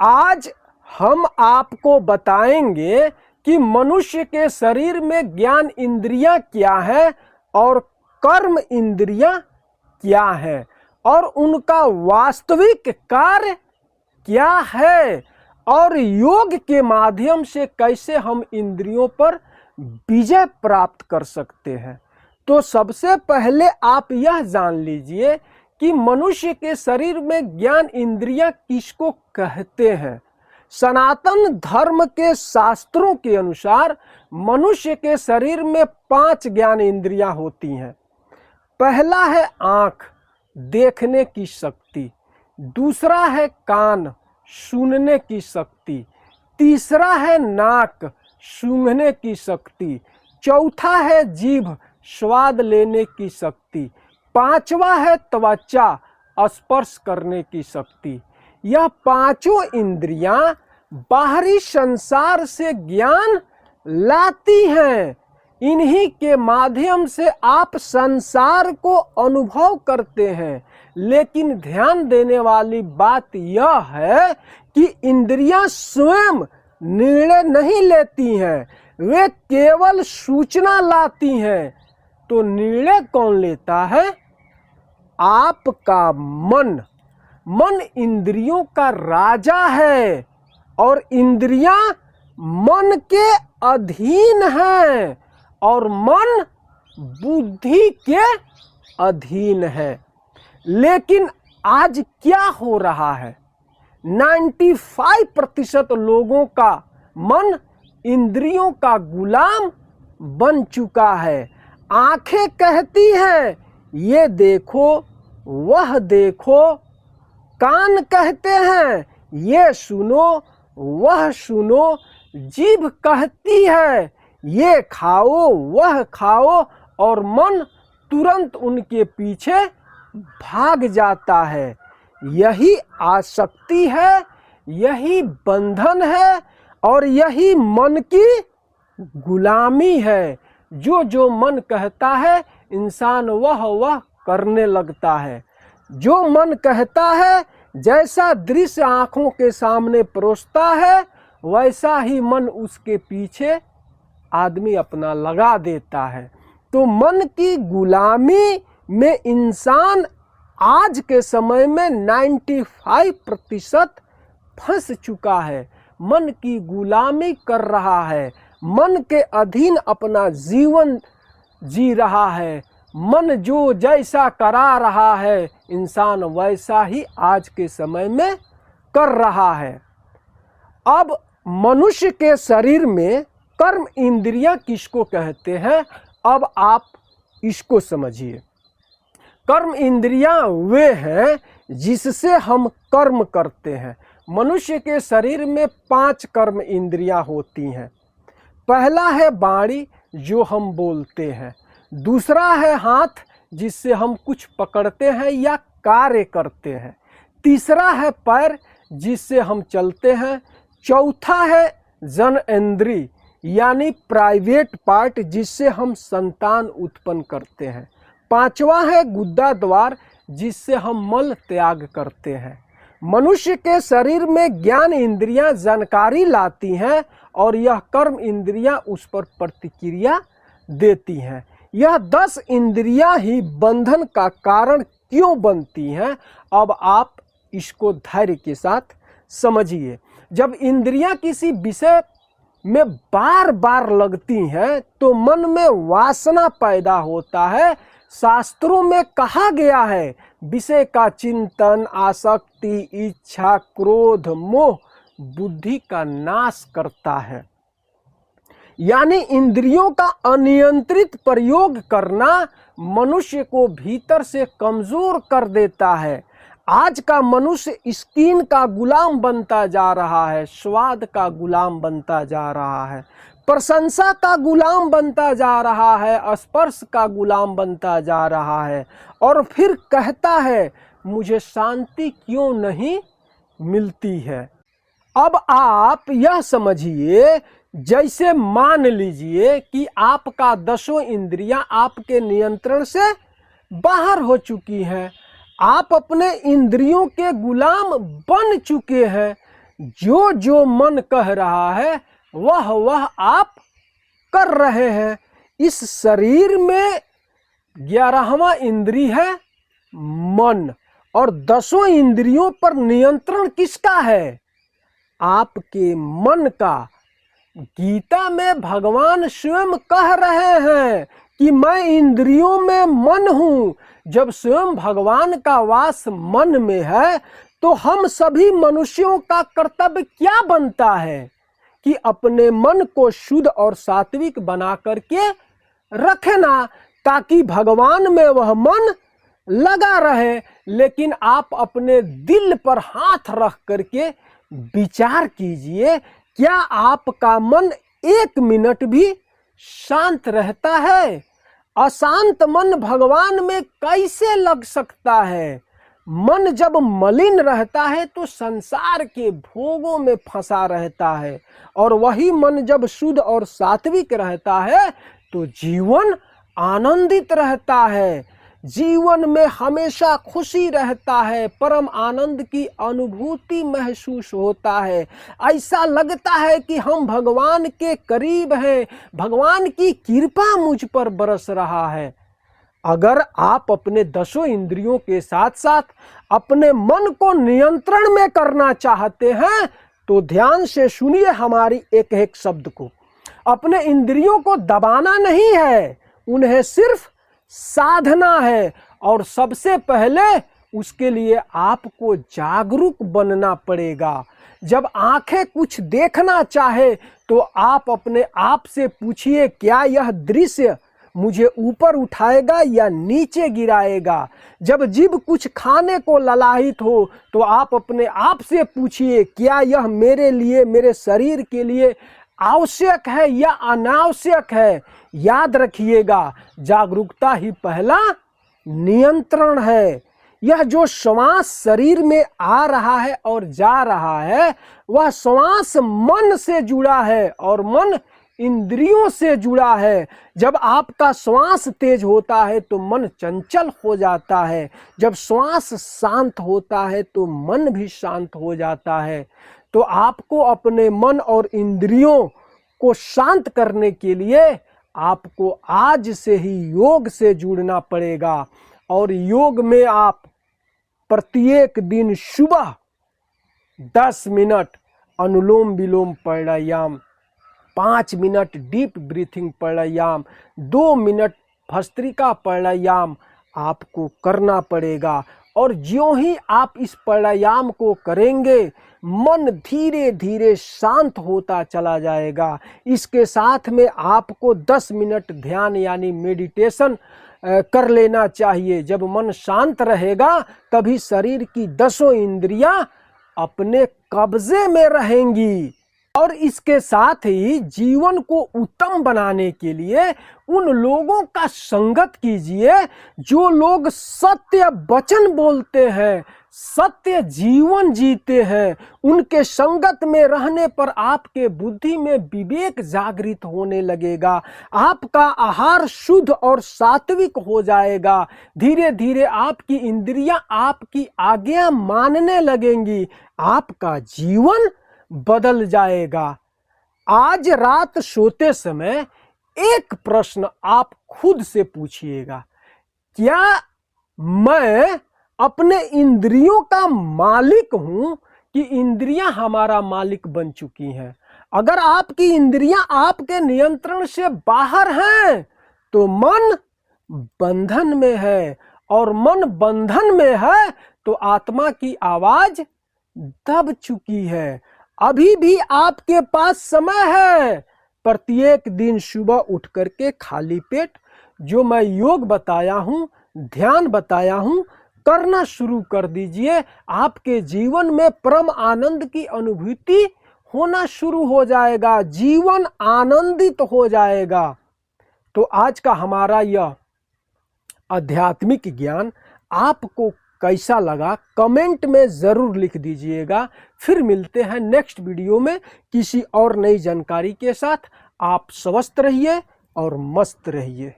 आज हम आपको बताएंगे कि मनुष्य के शरीर में ज्ञान इंद्रियां क्या है और कर्म इंद्रियां क्या है और उनका वास्तविक कार्य क्या है और योग के माध्यम से कैसे हम इंद्रियों पर विजय प्राप्त कर सकते हैं। तो सबसे पहले आप यह जान लीजिए कि मनुष्य के शरीर में ज्ञान इंद्रियां किसको कहते हैं। सनातन धर्म के शास्त्रों के अनुसार मनुष्य के शरीर में 5 ज्ञान इंद्रियां होती हैं। पहला है आँख, देखने की शक्ति। दूसरा है कान, सुनने की शक्ति। तीसरा है नाक, सूंघने की शक्ति। चौथा है जीभ, स्वाद लेने की शक्ति। पांचवा है त्वचा, स्पर्श करने की शक्ति। यह पांचों इंद्रियां बाहरी संसार से ज्ञान लाती हैं। इन्हीं के माध्यम से आप संसार को अनुभव करते हैं। लेकिन ध्यान देने वाली बात यह है कि इंद्रियां स्वयं निर्णय नहीं लेती हैं, वे केवल सूचना लाती हैं। तो निर्णय कौन लेता है? आपका मन। मन इंद्रियों का राजा है और इंद्रियां मन के अधीन हैं और मन बुद्धि के अधीन है। लेकिन आज क्या हो रहा है? 95% लोगों का मन इंद्रियों का गुलाम बन चुका है। आंखें कहती हैं ये देखो वह देखो, कान कहते हैं ये सुनो वह सुनो, जीभ कहती है ये खाओ वह खाओ और मन तुरंत उनके पीछे भाग जाता है। यही आसक्ति है, यही बंधन है और यही मन की गुलामी है। जो जो मन कहता है इंसान वह करने लगता है। जो मन कहता है, जैसा दृश्य आंखों के सामने परोसता है, वैसा ही मन उसके पीछे आदमी अपना लगा देता है। तो मन की गुलामी में इंसान आज के समय में 95% फंस चुका है। मन की गुलामी कर रहा है, मन के अधीन अपना जीवन जी रहा है। मन जो जैसा करा रहा है इंसान वैसा ही आज के समय में कर रहा है। अब मनुष्य के शरीर में कर्म इंद्रियां किसको कहते हैं, अब आप इसको समझिए। कर्म इंद्रियां वे हैं जिससे हम कर्म करते हैं। मनुष्य के शरीर में 5 कर्म इंद्रियां होती हैं। पहला है वाणी, जो हम बोलते हैं। दूसरा है हाथ, जिससे हम कुछ पकड़ते हैं या कार्य करते हैं। तीसरा है पैर, जिससे हम चलते हैं। चौथा है जननेंद्रिय यानी प्राइवेट पार्ट, जिससे हम संतान उत्पन्न करते हैं। पांचवा है गुद्दा द्वार, जिससे हम मल त्याग करते हैं। मनुष्य के शरीर में ज्ञान इंद्रियां जानकारी लाती हैं और यह कर्म इंद्रियां उस पर प्रतिक्रिया देती हैं। यह 10 इंद्रियां ही बंधन का कारण क्यों बनती हैं, अब आप इसको धैर्य के साथ समझिए। जब इंद्रियां किसी विषय में बार बार लगती हैं तो मन में वासना पैदा होता है। शास्त्रों में कहा गया है विषय का चिंतन, आसक्ति, इच्छा, क्रोध, मोह बुद्धि का नाश करता है। यानी इंद्रियों का अनियंत्रित प्रयोग करना मनुष्य को भीतर से कमजोर कर देता है। आज का मनुष्य स्किन का गुलाम बनता जा रहा है, स्वाद का गुलाम बनता जा रहा है, प्रशंसा का गुलाम बनता जा रहा है, स्पर्श का गुलाम बनता जा रहा है और फिर कहता है मुझे शांति क्यों नहीं मिलती है। अब आप यह समझिए, जैसे मान लीजिए कि आपका 10 इंद्रियां आपके नियंत्रण से बाहर हो चुकी हैं, आप अपने इंद्रियों के गुलाम बन चुके हैं। जो जो मन कह रहा है वह आप कर रहे हैं। इस शरीर में 11वां इंद्रिय है मन, और 10 इंद्रियों पर नियंत्रण किसका है? आपके मन का। गीता में भगवान स्वयं कह रहे हैं कि मैं इंद्रियों में मन हूं। जब स्वयं भगवान का वास मन में है तो हम सभी मनुष्यों का कर्तव्य क्या बनता है कि अपने मन को शुद्ध और सात्विक बना करके रखना, ताकि भगवान में वह मन लगा रहे। लेकिन आप अपने दिल पर हाथ रख करके विचार कीजिए, क्या आपका मन 1 मिनट भी शांत रहता है? अशांत मन भगवान में कैसे लग सकता है? मन जब मलिन रहता है तो संसार के भोगों में फंसा रहता है, और वही मन जब शुद्ध और सात्विक रहता है तो जीवन आनंदित रहता है, जीवन में हमेशा खुशी रहता है, परम आनंद की अनुभूति महसूस होता है। ऐसा लगता है कि हम भगवान के करीब हैं, भगवान की कृपा मुझ पर बरस रहा है। अगर आप अपने 10 इंद्रियों के साथ साथ अपने मन को नियंत्रण में करना चाहते हैं तो ध्यान से सुनिए हमारी एक एक शब्द को। अपने इंद्रियों को दबाना नहीं है, उन्हें सिर्फ साधना है, और सबसे पहले उसके लिए आपको जागरूक बनना पड़ेगा। जब आंखें कुछ देखना चाहे तो आप अपने आप से पूछिए, क्या यह दृश्य मुझे ऊपर उठाएगा या नीचे गिराएगा? जब जीभ कुछ खाने को ललाहित हो तो आप अपने आप से पूछिए, क्या यह मेरे लिए, मेरे शरीर के लिए आवश्यक है या अनावश्यक है? याद रखिएगा, जागरूकता ही पहला नियंत्रण है। यह जो श्वास शरीर में आ रहा है और जा रहा है, वह श्वास मन से जुड़ा है और मन इंद्रियों से जुड़ा है। जब आपका श्वास तेज होता है तो मन चंचल हो जाता है, जब श्वास शांत होता है तो मन भी शांत हो जाता है। तो आपको अपने मन और इंद्रियों को शांत करने के लिए आपको आज से ही योग से जुड़ना पड़ेगा, और योग में आप प्रत्येक दिन सुबह 10 मिनट अनुलोम विलोम प्राणायाम, 5 मिनट डीप ब्रीथिंग प्राणायाम, 2 मिनट भस्त्रिका प्राणायाम आपको करना पड़ेगा। और ज्यों ही आप इस प्राणायाम को करेंगे मन धीरे धीरे शांत होता चला जाएगा। इसके साथ में आपको 10 मिनट ध्यान यानी मेडिटेशन कर लेना चाहिए। जब मन शांत रहेगा तभी शरीर की 10 इंद्रियां अपने कब्जे में रहेंगी। और इसके साथ ही जीवन को उत्तम बनाने के लिए उन लोगों का संगत कीजिए जो लोग सत्य वचन बोलते हैं, सत्य जीवन जीते हैं। उनके संगत में रहने पर आपके बुद्धि में विवेक जागृत होने लगेगा, आपका आहार शुद्ध और सात्विक हो जाएगा। धीरे धीरे आपकी इंद्रियां आपकी आज्ञा मानने लगेंगी, आपका जीवन बदल जाएगा। आज रात सोते समय एक प्रश्न आप खुद से पूछिएगा, क्या मैं अपने इंद्रियों का मालिक हूं कि इंद्रियां हमारा मालिक बन चुकी हैं? अगर आपकी इंद्रियां आपके नियंत्रण से बाहर हैं तो मन बंधन में है, और मन बंधन में है तो आत्मा की आवाज दब चुकी है। अभी भी आपके पास समय है। प्रत्येक दिन सुबह उठ करके खाली पेट जो मैं योग बताया हूं, ध्यान बताया हूं, करना शुरू कर दीजिए। आपके जीवन में परम आनंद की अनुभूति होना शुरू हो जाएगा, जीवन आनंदित हो जाएगा। तो आज का हमारा यह आध्यात्मिक ज्ञान आपको कैसा लगा कमेंट में ज़रूर लिख दीजिएगा। फिर मिलते हैं नेक्स्ट वीडियो में किसी और नई जानकारी के साथ। आप स्वस्थ रहिए और मस्त रहिए।